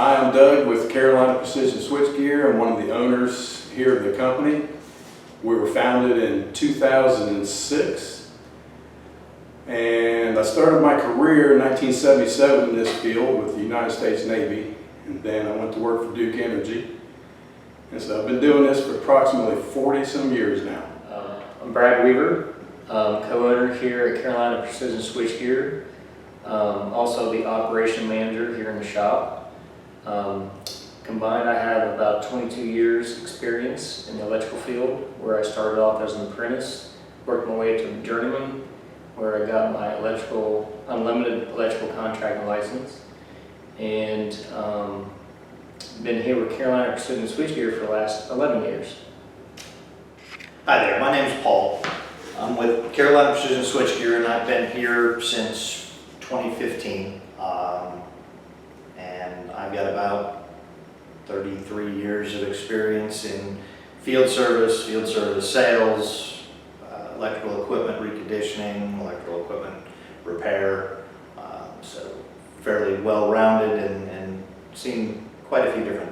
Hi, I'm Doug with Carolina Precision Switchgear. I'm one of the owners here of the company. We were founded in 2006, and I started my career in 1977 in this field with the United States Navy, and then I went to work for Duke Energy. And so I've been doing this for approximately 40 some years now. I'm Brad Weaver, co-owner here at Carolina Precision Switchgear, also the operation manager here in the shop. Combined, I have about 22 years experience in the electrical field, where I started off as an apprentice, worked my way to journeyman, where I got my unlimited electrical contracting license, and been here with Carolina Precision Switchgear for the last 11 years. Hi there, my name is Paul. I'm with Carolina Precision Switchgear, and I've been here since 2015. And I've got about 33 years of experience in field service sales, electrical equipment reconditioning, electrical equipment repair. So fairly well-rounded and seen quite a few different